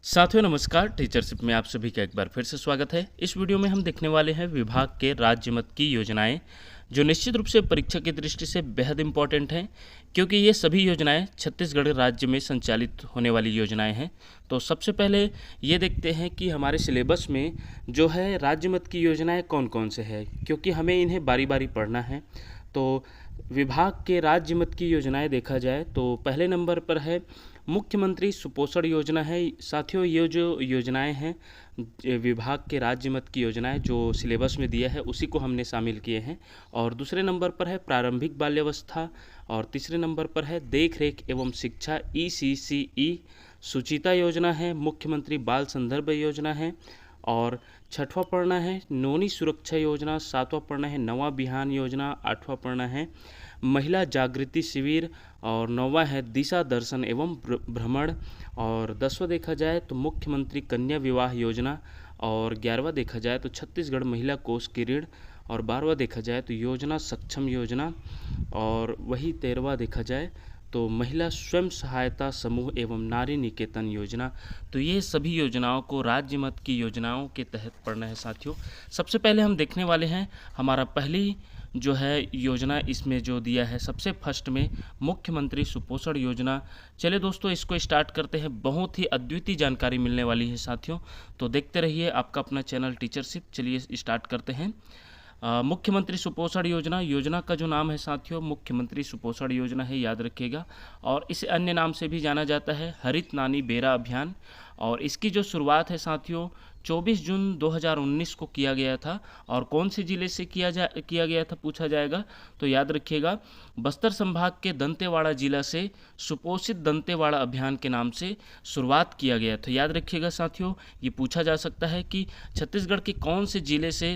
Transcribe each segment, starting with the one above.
साथियों नमस्कार। टीचरशिप में आप सभी का एक बार फिर से स्वागत है। इस वीडियो में हम देखने वाले हैं विभाग के राज्य मत की योजनाएं, जो निश्चित रूप से परीक्षा की दृष्टि से बेहद इम्पॉर्टेंट हैं, क्योंकि ये सभी योजनाएं छत्तीसगढ़ राज्य में संचालित होने वाली योजनाएं हैं। तो सबसे पहले ये देखते हैं कि हमारे सिलेबस में जो है राज्य मत की योजनाएं कौन कौन से है, क्योंकि हमें इन्हें बारी बारी पढ़ना है। तो विभाग के राज्य मत की योजनाएं देखा जाए तो पहले नंबर पर है मुख्यमंत्री सुपोषण योजना है। साथियों, ये जो योजनाएं हैं विभाग के राज्य मत की योजनाएं जो सिलेबस में दिया है उसी को हमने शामिल किए हैं। और दूसरे नंबर पर है प्रारंभिक बाल्यावस्था, और तीसरे नंबर पर है देख रेख एवं शिक्षा ECCE सुचिता योजना है, मुख्यमंत्री बाल संदर्भ योजना है, और छठवां पढ़ना है नौनी सुरक्षा योजना, सातवां पढ़ना है नवा बिहान योजना, आठवां पढ़ना है महिला जागृति शिविर, और नौवां है दिशा दर्शन एवं भ्रमण, और 10वां देखा जाए तो मुख्यमंत्री कन्या विवाह योजना, और 11वां देखा जाए तो छत्तीसगढ़ महिला कोष की ऋण, और 12वां देखा जाए तो योजना सक्षम योजना, और वही 13वां देखा जाए तो महिला स्वयं सहायता समूह एवं नारी निकेतन योजना। तो ये सभी योजनाओं को राज्य मत की योजनाओं के तहत पढ़ना है। साथियों, सबसे पहले हम देखने वाले हैं हमारा पहली जो है योजना, इसमें जो दिया है सबसे फर्स्ट में मुख्यमंत्री सुपोषण योजना। चलिए दोस्तों, इसको स्टार्ट करते हैं। बहुत ही अद्वितीय जानकारी मिलने वाली है साथियों, तो देखते रहिए आपका अपना चैनल टीचरशिप। चलिए स्टार्ट करते हैं। मुख्यमंत्री सुपोषण योजना, योजना का जो नाम है साथियों मुख्यमंत्री सुपोषण योजना है, याद रखिएगा। और इसे अन्य नाम से भी जाना जाता है हरित नानी बेरा अभियान। और इसकी जो शुरुआत है साथियों 24 जून 2019 को किया गया था। और कौन से ज़िले से किया गया था पूछा जाएगा तो याद रखिएगा बस्तर संभाग के दंतेवाड़ा जिला से सुपोषित दंतेवाड़ा अभियान के नाम से शुरुआत किया गया था। याद रखिएगा साथियों, ये पूछा जा सकता है कि छत्तीसगढ़ के कौन से ज़िले से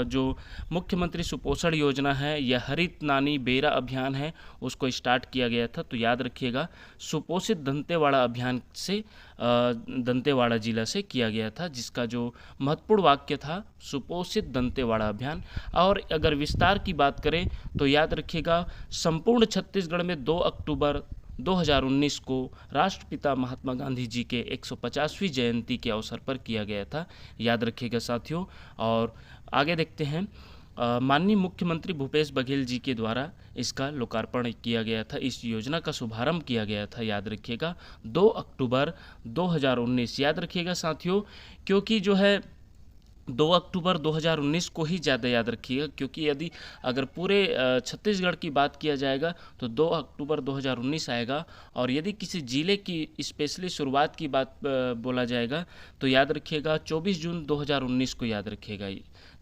जो मुख्यमंत्री सुपोषण योजना है या हरित नानी बेरा अभियान है उसको स्टार्ट किया गया था। तो याद रखिएगा सुपोषित दंतेवाड़ा अभियान से दंतेवाड़ा जिला से किया गया था, जिसका जो महत्वपूर्ण वाक्य था सुपोषित दंतेवाड़ा अभियान। और अगर विस्तार की बात करें तो याद रखिएगा संपूर्ण छत्तीसगढ़ में 2 अक्टूबर 2019 को राष्ट्रपिता महात्मा गांधी जी के 150वीं जयंती के अवसर पर किया गया था। याद रखिएगा साथियों। और आगे देखते हैं, माननीय मुख्यमंत्री भूपेश बघेल जी के द्वारा इसका लोकार्पण किया गया था, इस योजना का शुभारंभ किया गया था। याद रखिएगा 2 अक्टूबर 2019। याद रखिएगा साथियों, क्योंकि जो है 2 अक्टूबर 2019 को ही ज़्यादा याद रखिएगा, क्योंकि यदि अगर पूरे छत्तीसगढ़ की बात किया जाएगा तो 2 अक्टूबर 2019 आएगा। और यदि किसी ज़िले की स्पेशली शुरुआत की बात बोला जाएगा तो याद रखिएगा 24 जून 2019 को याद रखिएगा,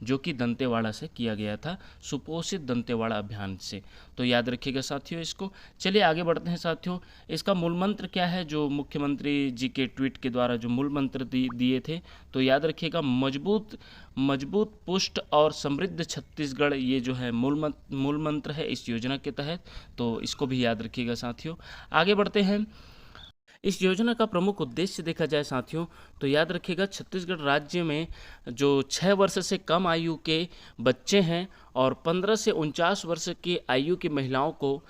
जो कि दंतेवाड़ा से किया गया था, सुपोषित दंतेवाड़ा अभियान से। तो याद रखिएगा साथियों इसको। चलिए आगे बढ़ते हैं साथियों। इसका मूल मंत्र क्या है, जो मुख्यमंत्री जी के ट्वीट के द्वारा जो मूल मंत्र दिए थे, तो याद रखिएगा मजबूत पुष्ट और समृद्ध छत्तीसगढ़, ये जो है मूल मंत्र है इस योजना के तहत। तो इसको भी याद रखिएगा साथियों। आगे बढ़ते हैं। इस योजना का प्रमुख उद्देश्य देखा जाए साथियों तो याद रखिएगा छत्तीसगढ़ राज्य में जो 6 वर्ष से कम आयु के बच्चे हैं और 15 से 49 वर्ष की आयु की महिलाओं को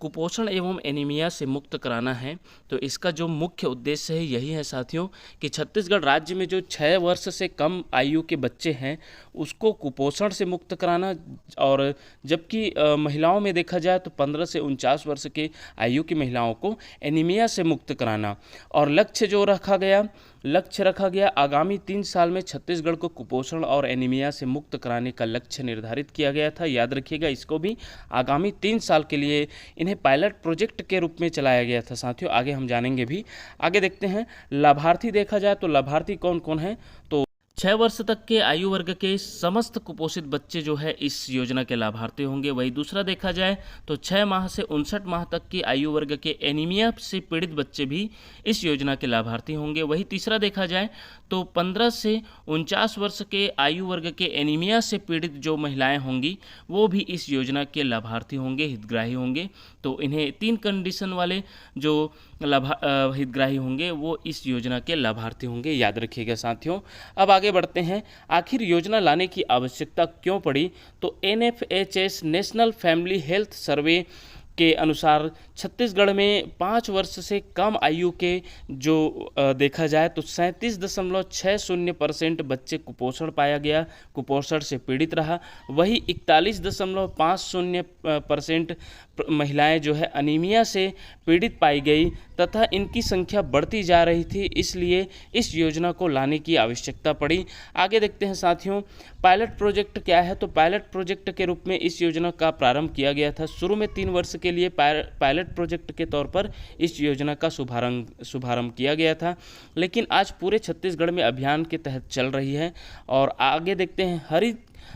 कुपोषण एवं एनीमिया से मुक्त कराना है। तो इसका जो मुख्य उद्देश्य है यही है साथियों कि छत्तीसगढ़ राज्य में जो 6 वर्ष से कम आयु के बच्चे हैं उसको कुपोषण से मुक्त कराना, और जबकि महिलाओं में देखा जाए तो 15 से 49 वर्ष के आयु की महिलाओं को एनीमिया से मुक्त कराना। और लक्ष्य रखा गया आगामी 3 साल में छत्तीसगढ़ को कुपोषण और एनीमिया से मुक्त कराने का लक्ष्य निर्धारित किया गया था। याद रखिएगा इसको भी आगामी 3 साल के लिए इन्हें पायलट प्रोजेक्ट के रूप में चलाया गया था साथियों। आगे हम जानेंगे भी। आगे देखते हैं लाभार्थी देखा जाए तो लाभार्थी कौन कौन है, तो 6 वर्ष तक के आयु वर्ग के समस्त कुपोषित बच्चे जो है इस योजना के लाभार्थी होंगे। वही दूसरा देखा जाए तो 6 माह से 59 माह तक की आयु वर्ग के एनीमिया से पीड़ित बच्चे भी इस योजना के लाभार्थी होंगे। वही तीसरा देखा जाए तो 15 से 49 वर्ष के आयु वर्ग के एनीमिया से पीड़ित जो महिलाएं होंगी वो भी इस योजना के लाभार्थी होंगे, हितग्राही होंगे। तो इन्हें 3 कंडीशन वाले जो हितग्राही होंगे वो इस योजना के लाभार्थी होंगे। याद रखिएगा साथियों। अब आगे बढ़ते हैं। आखिर योजना लाने की आवश्यकता क्यों पड़ी, तो NFHS national family health survey के अनुसार छत्तीसगढ़ में 5 वर्ष से कम आयु के जो देखा जाए तो 37.60% बच्चे कुपोषण पाया गया, कुपोषण से पीड़ित रहा। वही 41.50% महिलाएं जो है अनीमिया से पीड़ित पाई गई तथा इनकी संख्या बढ़ती जा रही थी, इसलिए इस योजना को लाने की आवश्यकता पड़ी। आगे देखते हैं साथियों, पायलट प्रोजेक्ट क्या है। तो पायलट प्रोजेक्ट के रूप में इस योजना का प्रारंभ किया गया था। शुरू में 3 वर्ष के लिए पायलट प्रोजेक्ट के तौर पर इस योजना का शुभारंभ किया गया था, लेकिन आज पूरे छत्तीसगढ़ में अभियान के तहत चल रही है। और आगे देखते हैं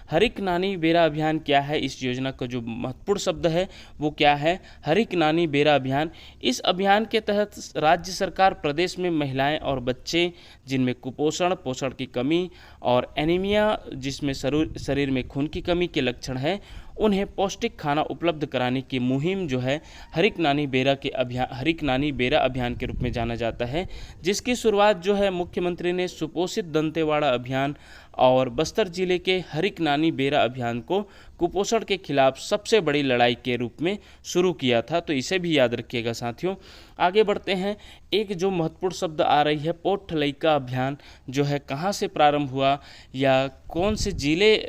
हरिक नानी बेरा अभियान क्या है। इस योजना का जो महत्वपूर्ण शब्द है वो क्या है, हरिक नानी बेरा अभियान। इस अभियान के तहत राज्य सरकार प्रदेश में महिलाएं और बच्चे जिनमें कुपोषण, पोषण की कमी और एनीमिया जिसमें शरीर में खून की कमी के लक्षण है, उन्हें पौष्टिक खाना उपलब्ध कराने की मुहिम जो है हरिक नानी बेरा अभियान के रूप में जाना जाता है, जिसकी शुरुआत जो है मुख्यमंत्री ने सुपोषित दंतेवाड़ा अभियान और बस्तर जिले के हरिक नानी बेरा अभियान को कुपोषण के खिलाफ सबसे बड़ी लड़ाई के रूप में शुरू किया था। तो इसे भी याद रखिएगा साथियों। आगे बढ़ते हैं, एक जो महत्वपूर्ण शब्द आ रही है पोठ लइका अभियान जो है कहाँ से प्रारंभ हुआ या कौन से जिले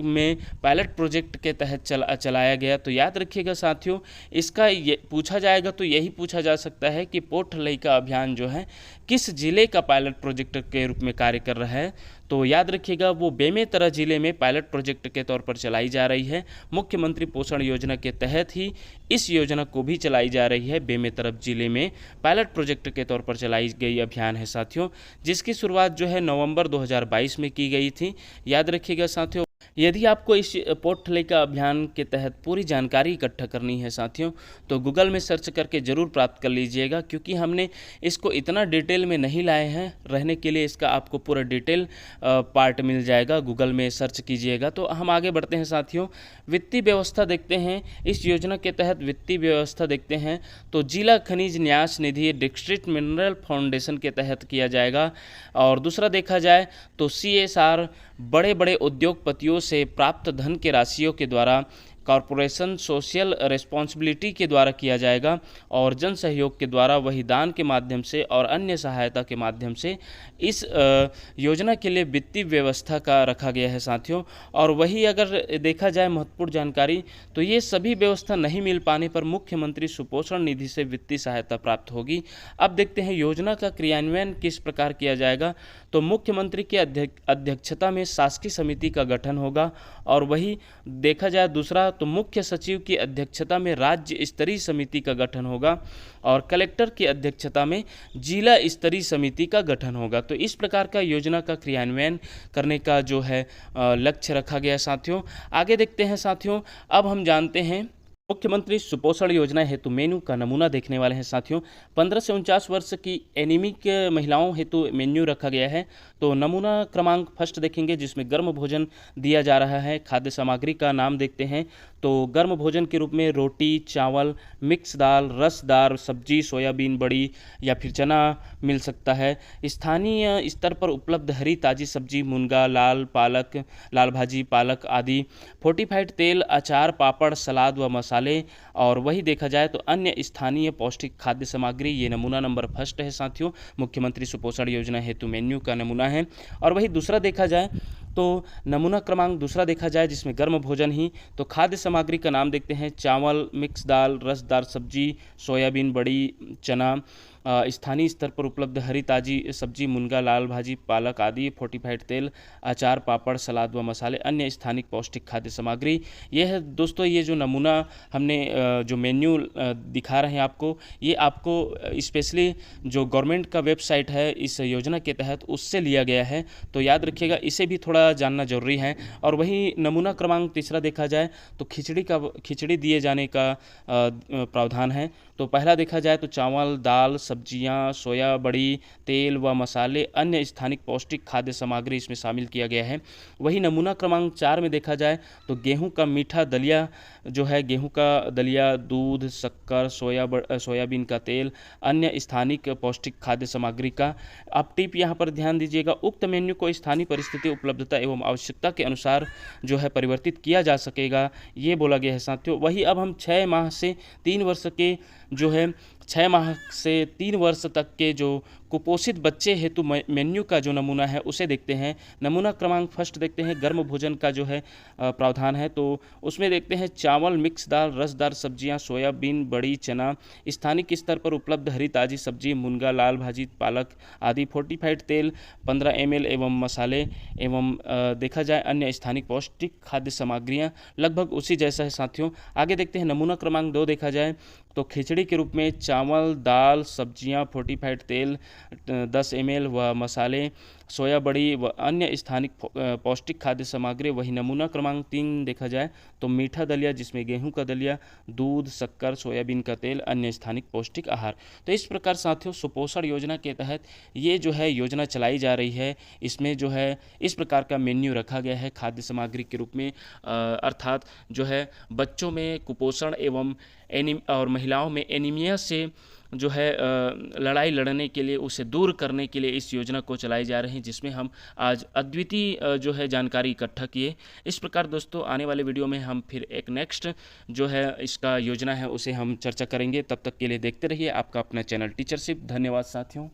में पायलट प्रोजेक्ट के तहत चलाया गया। तो याद रखिएगा साथियों, इसका ये पूछा जाएगा तो यही पूछा जा सकता है कि पोठ लइका अभियान जो है किस जिले का पायलट प्रोजेक्ट के रूप में कार्य कर रहा है। तो याद रखिएगा वो बेमेतरा जिले में पायलट प्रोजेक्ट के तौर पर चलाई जा रही है। मुख्यमंत्री पोषण योजना के तहत ही इस योजना को भी चलाई जा रही है। बेमेतरा जिले में पायलट प्रोजेक्ट के तौर पर चलाई गई अभियान है साथियों, जिसकी शुरुआत जो है नवंबर 2022 में की गई थी। याद रखिएगा साथियों, यदि आपको इस पोठ लइका अभियान के तहत पूरी जानकारी इकट्ठा करनी है साथियों, तो गूगल में सर्च करके ज़रूर प्राप्त कर लीजिएगा, क्योंकि हमने इसको इतना डिटेल में नहीं लाए हैं। रहने के लिए इसका आपको पूरा डिटेल पार्ट मिल जाएगा, गूगल में सर्च कीजिएगा। तो हम आगे बढ़ते हैं साथियों, वित्तीय व्यवस्था देखते हैं। इस योजना के तहत वित्तीय व्यवस्था देखते हैं तो जिला खनिज न्यास निधि डिस्ट्रिक्ट मिनरल फाउंडेशन के तहत किया जाएगा। और दूसरा देखा जाए तो CSR बड़े बड़े उद्योगपतियों से प्राप्त धन के राशियों के द्वारा कॉरपोरेशन सोशल रिस्पॉन्सिबिलिटी के द्वारा किया जाएगा और जन सहयोग के द्वारा वही दान के माध्यम से और अन्य सहायता के माध्यम से इस योजना के लिए वित्तीय व्यवस्था का रखा गया है साथियों। और वही अगर देखा जाए महत्वपूर्ण जानकारी, तो ये सभी व्यवस्था नहीं मिल पाने पर मुख्यमंत्री सुपोषण निधि से वित्तीय सहायता प्राप्त होगी। अब देखते हैं योजना का क्रियान्वयन किस प्रकार किया जाएगा। तो मुख्यमंत्री की अध्यक्षता में शासकीय समिति का गठन होगा। और वही देखा जाए दूसरा, तो मुख्य सचिव की अध्यक्षता में राज्य स्तरीय समिति का गठन होगा और कलेक्टर की अध्यक्षता में जिला स्तरीय समिति का गठन होगा। तो इस प्रकार का योजना का क्रियान्वयन करने का जो है लक्ष्य रखा गया साथियों। आगे देखते हैं साथियों, अब हम जानते हैं मुख्यमंत्री सुपोषण योजना हेतु मेन्यू का नमूना देखने वाले हैं साथियों। 15 से 49 वर्ष की एनीमिक महिलाओं हेतु मेन्यू रखा गया है। तो नमूना क्रमांक फर्स्ट देखेंगे जिसमें गर्म भोजन दिया जा रहा है। खाद्य सामग्री का नाम देखते हैं तो गर्म भोजन के रूप में रोटी, चावल, मिक्स दाल, रसदार सब्जी, सोयाबीन बड़ी या फिर चना मिल सकता है। स्थानीय स्तर पर उपलब्ध हरी ताज़ी सब्जी, मुनगा, लाल भाजी, पालक आदि, फोर्टिफाइड तेल, अचार, पापड़, सलाद व मसाले। और वही देखा जाए तो अन्य स्थानीय पौष्टिक खाद्य सामग्री। ये नमूना नंबर फर्स्ट है साथियों, मुख्यमंत्री सुपोषण योजना हेतु मेन्यू का नमूना है। और वही दूसरा देखा जाए तो नमूना क्रमांक दूसरा देखा जाए जिसमें गर्म भोजन ही, तो खाद्य सामग्री का नाम देखते हैं चावल, मिक्स दाल, रसदार सब्जी, सोयाबीन बड़ी, चना, स्थानीय स्तर पर उपलब्ध हरी ताज़ी सब्जी, मुनगा, लाल भाजी, पालक आदि, फोर्टिफाइड तेल, अचार, पापड़, सलाद व मसाले, अन्य स्थानिक पौष्टिक खाद्य सामग्री। ये है दोस्तों, ये जो नमूना हमने जो मेन्यू दिखा रहे हैं आपको, ये आपको स्पेशली जो गवर्नमेंट का वेबसाइट है इस योजना के तहत उससे लिया गया है। तो याद रखिएगा, इसे भी थोड़ा जानना जरूरी है। और वही नमूना क्रमांक तीसरा देखा जाए तो खिचड़ी दिए जाने का प्रावधान है। तो पहला देखा जाए तो चावल, दाल, सब्जियां, सोया बड़ी, तेल व मसाले, अन्य स्थानिक पौष्टिक खाद्य सामग्री इसमें शामिल किया गया है। वही नमूना क्रमांक 4 में देखा जाए तो गेहूं का मीठा दलिया जो है, गेहूं का दलिया, दूध, शक्कर, सोयाबीन का तेल, अन्य स्थानिक पौष्टिक खाद्य सामग्री का। आप टिप यहाँ पर ध्यान दीजिएगा, उक्त मेन्यू को स्थानीय परिस्थिति, उपलब्धता एवं आवश्यकता के अनुसार जो है परिवर्तित किया जा सकेगा, ये बोला गया है साथियों। वही अब हम 6 माह से 3 वर्ष के जो है 6 माह से 3 वर्ष तक के जो कुपोषित बच्चे हेतु मेन्यू का जो नमूना है उसे देखते हैं। नमूना क्रमांक फर्स्ट देखते हैं, गर्म भोजन का जो है प्रावधान है, तो उसमें देखते हैं चावल, मिक्स दाल, रसदार सब्जियां, सोयाबीन, बड़ी, चना, स्थानिक स्तर पर उपलब्ध हरी ताज़ी सब्जी, मुनगा, लाल भाजी, पालक आदि, फोर्टिफाइड तेल 15 ml एवं मसाले एवं देखा जाए अन्य स्थानिक पौष्टिक खाद्य सामग्रियाँ लगभग उसी जैसा है साथियों। आगे देखते हैं नमूना क्रमांक 2 देखा जाए तो खिचड़ी के रूप में चावल, दाल, सब्जियां, फोर्टिफाइड तेल 10 ml व मसाले, सोया बड़ी व अन्य स्थानिक पौष्टिक खाद्य सामग्री। वही नमूना क्रमांक 3 देखा जाए तो मीठा दलिया, जिसमें गेहूं का दलिया, दूध, शक्कर, सोयाबीन का तेल, अन्य स्थानिक पौष्टिक आहार। तो इस प्रकार साथियों सुपोषण योजना के तहत ये जो है योजना चलाई जा रही है। इसमें जो है इस प्रकार का मेन्यू रखा गया है खाद्य सामग्री के रूप में, अर्थात जो है बच्चों में कुपोषण एवं और महिलाओं में एनीमिया से जो है लड़ाई लड़ने के लिए, उसे दूर करने के लिए इस योजना को चलाई जा रही है, जिसमें हम आज अद्वितीय जो है जानकारी इकट्ठा किए। इस प्रकार दोस्तों आने वाले वीडियो में हम फिर एक नेक्स्ट जो है इसका योजना है उसे हम चर्चा करेंगे। तब तक के लिए देखते रहिए आपका अपना चैनल टीचरशिप। धन्यवाद साथियों।